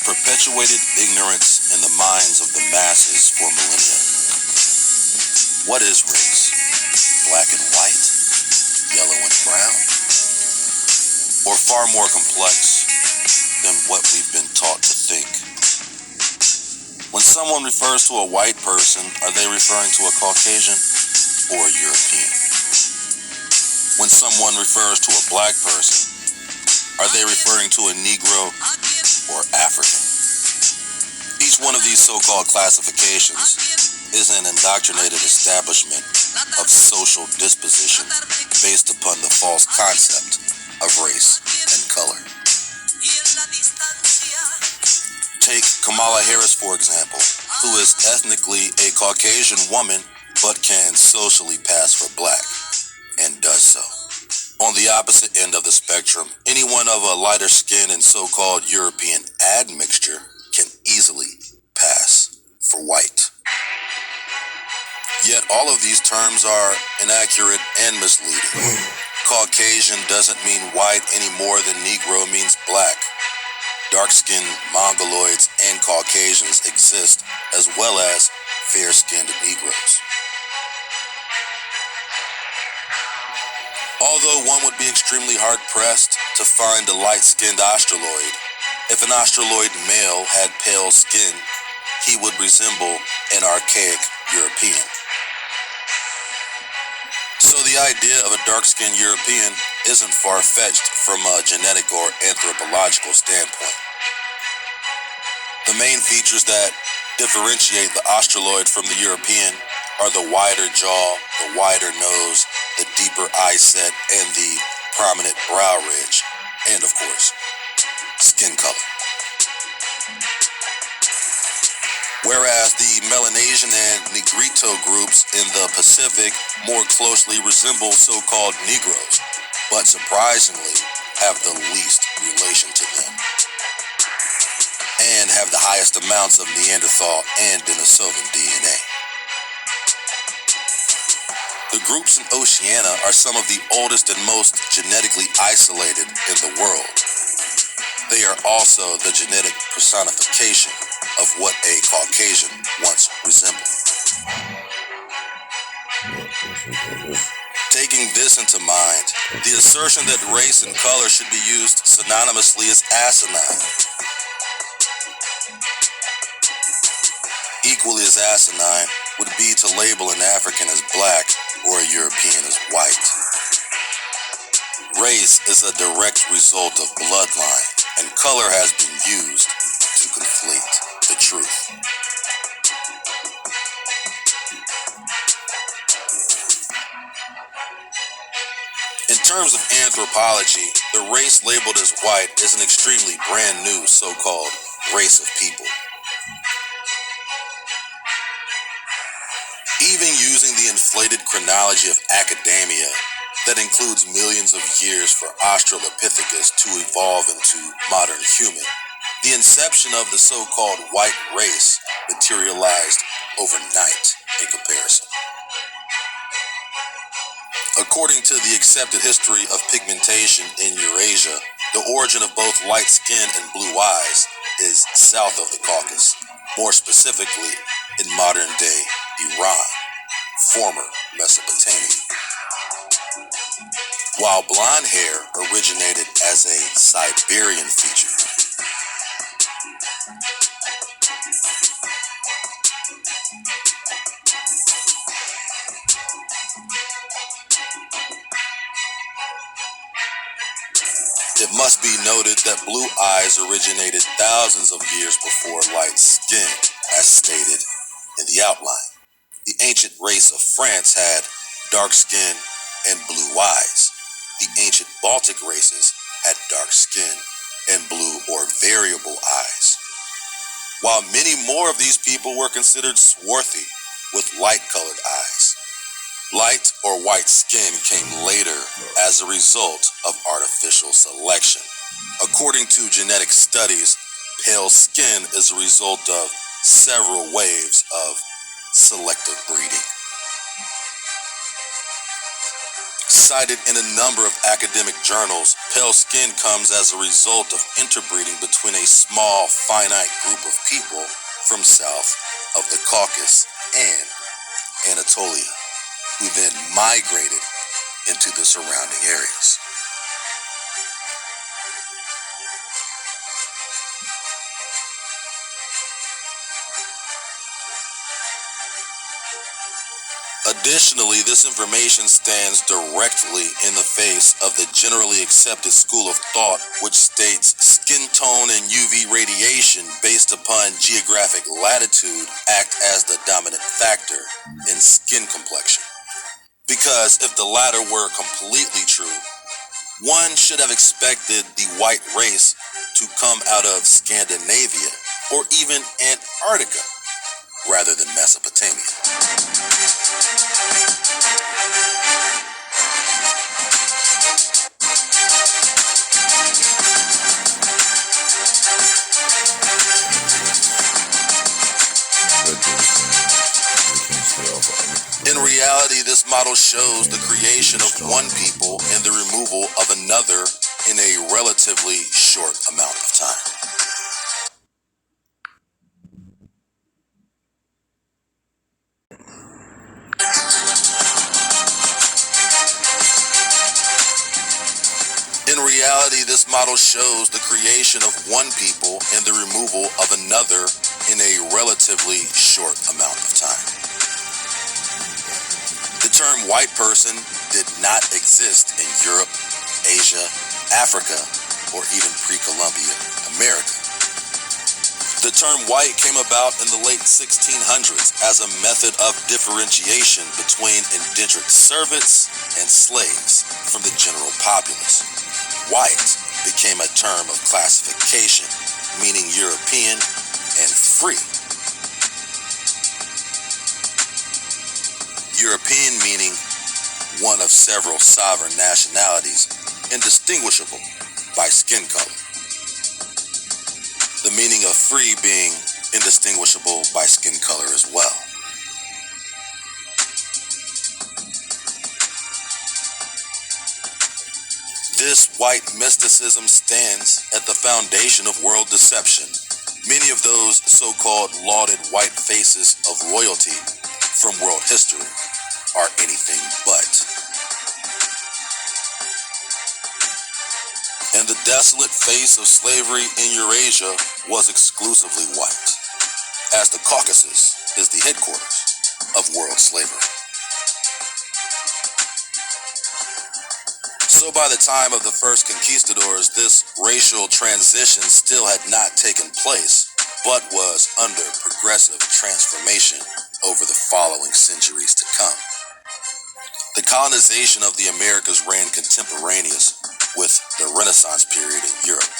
perpetuated ignorance in the minds of the masses for millennia. What is race? Black and white? Yellow and brown? Or far more complex than what we've been taught to think? When someone refers to a white person, are they referring to a Caucasian or a European? When someone refers to a black person, are they referring to a Negro or African? Each one of these so-called classifications is an indoctrinated establishment of social disposition based upon the false concept of race and color. Take Kamala Harris, for example, who is ethnically a Caucasian woman but can socially pass for black, and does so. On the opposite end of the spectrum, anyone of a lighter skin and so-called European admixture can easily pass for white. Yet all of these terms are inaccurate and misleading. Caucasian doesn't mean white any more than Negro means black. Dark-skinned Mongoloids and Caucasians exist, as well as fair-skinned Negroes. Although one would be extremely hard-pressed to find a light-skinned Australoid, if an Australoid male had pale skin, he would resemble an archaic European. So the idea of a dark-skinned European isn't far-fetched from a genetic or anthropological standpoint. The main features that differentiate the Australoid from the European are the wider jaw, the wider nose, the deeper eye set, and the prominent brow ridge, and of course, skin color. Whereas the Melanesian and Negrito groups in the Pacific more closely resemble so-called Negroes, but surprisingly have the least relation to them, and have the highest amounts of Neanderthal and Denisovan DNA. The groups in Oceania are some of the oldest and most genetically isolated in the world. They are also the genetic personification of what a Caucasian once resembled. Taking this into mind, the assertion that race and color should be used synonymously is asinine. Equally as asinine would be to label an African as black or a European as white. Race is a direct result of bloodline, and color has been used to conflate the truth. In terms of anthropology, the race labeled as white is an extremely brand new so-called race of people. Even using the inflated chronology of academia that includes millions of years for Australopithecus to evolve into modern human, the inception of the so-called white race materialized overnight in comparison. According to the accepted history of pigmentation in Eurasia, the origin of both light skin and blue eyes is south of the Caucasus, more specifically in modern-day Iran, former Mesopotamia. While blonde hair originated as a Siberian feature. It must be noted that blue eyes originated thousands of years before light skin, as stated in the outline. The ancient race of France had dark skin and blue eyes. The ancient Baltic races had dark skin and blue or variable eyes, while many more of these people were considered swarthy with light-colored eyes. Light or white skin came later as a result of artificial selection. According to genetic studies, pale skin is a result of several waves of selective breeding. Cited in a number of academic journals, pale skin comes as a result of interbreeding between a small, finite group of people from south of the Caucasus and Anatolia, who then migrated into the surrounding areas. Additionally, this information stands directly in the face of the generally accepted school of thought, which states skin tone and UV radiation based upon geographic latitude act as the dominant factor in skin complexion. Because if the latter were completely true, one should have expected the white race to come out of Scandinavia or even Antarctica rather than Mesopotamia. In reality, this model shows the creation of one people and the removal of another in a relatively short amount of time. In reality, this model shows the creation of one people and the removal of another in a relatively short amount of time. The term white person did not exist in Europe, Asia, Africa, or even pre-Columbian America. The term white came about in the late 1600s as a method of differentiation between indentured servants and slaves from the general populace. White became a term of classification, meaning European and free. European meaning one of several sovereign nationalities, indistinguishable by skin color. The meaning of free being indistinguishable by skin color as well. This white mysticism stands at the foundation of world deception. Many of those so-called lauded white faces of royalty from world history are anything but. And the desolate face of slavery in Eurasia was exclusively white, as the Caucasus is the headquarters of world slavery. So by the time of the first conquistadors, this racial transition still had not taken place, but was under progressive transformation over the following centuries to come. The colonization of the Americas ran contemporaneous with the Renaissance period in Europe.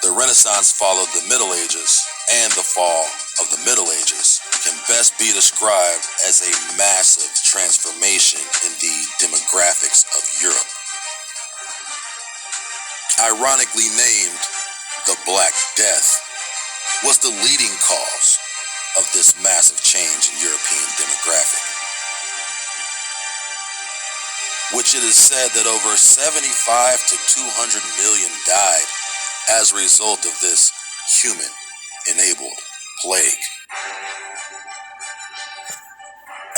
The Renaissance followed the Middle Ages, and the fall of the Middle Ages can best be described as a massive transformation in the demographics of Europe. Ironically named the Black Death, was the leading cause of this massive change in European demographic, which it is said that over 75 to 200 million died as a result of this human-enabled plague.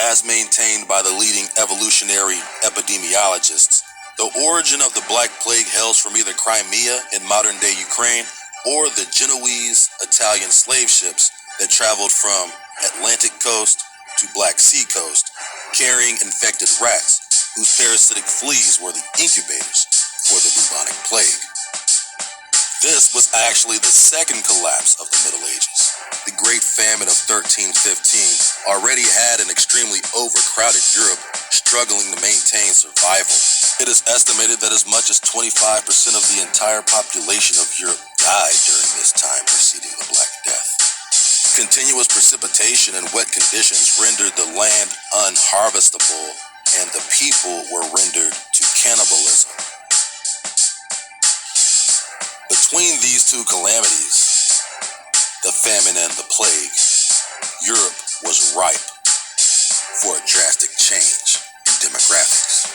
As maintained by the leading evolutionary epidemiologists, the origin of the Black Plague hails from either Crimea in modern-day Ukraine or the Genoese Italian slave ships that traveled from Atlantic coast to Black Sea coast, carrying infected rats, whose parasitic fleas were the incubators for the bubonic plague. This was actually the second collapse of the Middle Ages. The Great Famine of 1315 already had an extremely overcrowded Europe struggling to maintain survival. It is estimated that as much as 25% of the entire population of Europe died during this time preceding the Black Death. Continuous precipitation and wet conditions rendered the land unharvestable, and the people were rendered to cannibalism. Between these two calamities, the famine and the plague, Europe was ripe for a drastic change in demographics.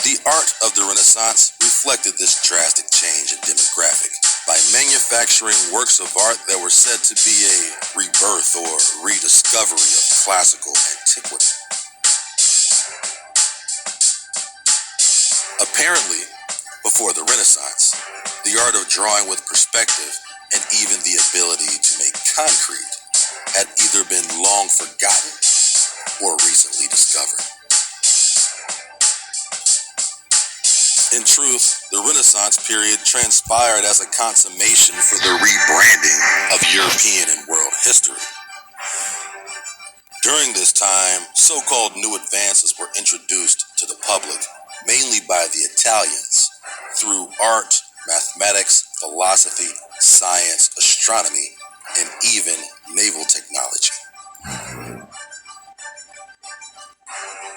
The art of the Renaissance reflected this drastic change in demographic by manufacturing works of art that were said to be a rebirth or rediscovery of classical antiquity. Apparently, before the Renaissance, the art of drawing with perspective and even the ability to make concrete had either been long forgotten or recently discovered. In truth, the Renaissance period transpired as a consummation for the rebranding of European and world history. During this time, so-called new advances were introduced to the public, mainly by the Italians, through art, mathematics, philosophy, science, astronomy, and even naval technology.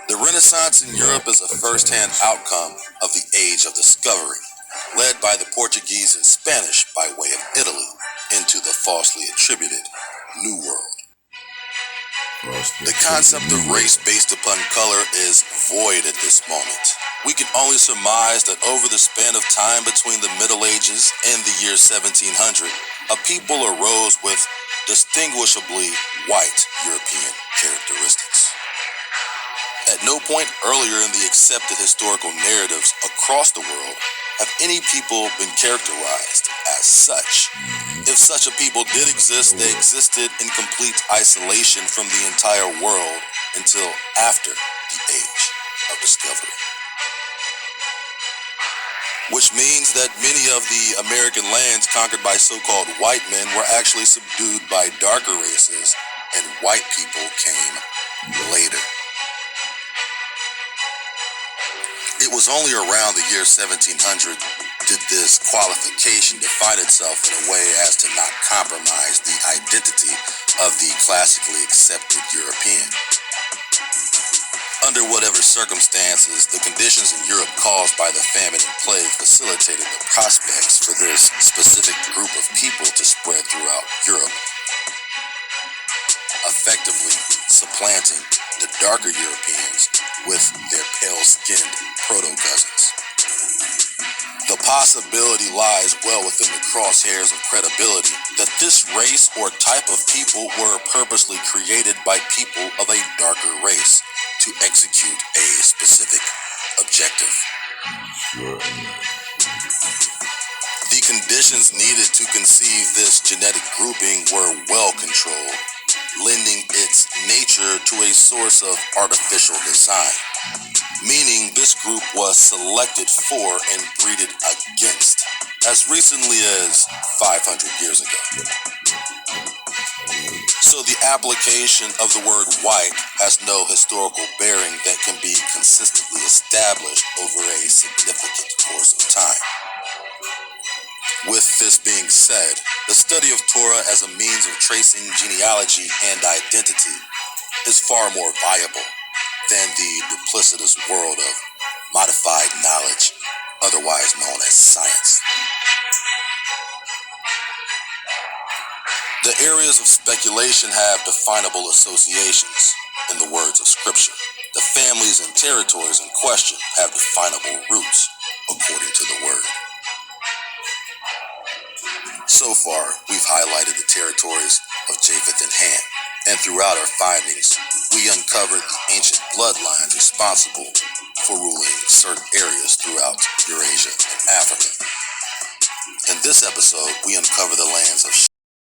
The Renaissance in Europe is a first-hand outcome of the Age of Discovery, led by the Portuguese and Spanish by way of Italy into the falsely attributed New World. The concept of race based upon color is void at this moment. We can only surmise that over the span of time between the Middle Ages and the year 1700, a people arose with distinguishably white European characteristics. At no point earlier in the accepted historical narratives across the world have any people been characterized as such. If such a people did exist, they existed in complete isolation from the entire world until after the Age of Discovery. Which means that many of the American lands conquered by so-called white men were actually subdued by darker races, and white people came later. It was only around the year 1700 did this qualification define itself in a way as to not compromise the identity of the classically accepted European. Under whatever circumstances, the conditions in Europe caused by the famine and plague facilitated the prospects for this specific group of people to spread throughout Europe, effectively supplanting the darker Europeans with their pale-skinned proto-cousins. The possibility lies well within the crosshairs of credibility that this race or type of people were purposely created by people of a darker race to execute a specific objective. The conditions needed to conceive this genetic grouping were well controlled, lending its nature to a source of artificial design, meaning this group was selected for and breeded against as recently as 500 years ago. So the application of the word white has no historical bearing that can be consistently established over a significant course of time. With this being said, the study of Torah as a means of tracing genealogy and identity is far more viable than the duplicitous world of modified knowledge, otherwise known as science. The areas of speculation have definable associations, in the words of Scripture. The families and territories in question have definable roots, according to the Word. So far, we've highlighted the territories of Japheth and Ham, and throughout our findings, we uncovered the ancient bloodlines responsible for ruling certain areas throughout Eurasia and Africa. In this episode, we uncover the lands of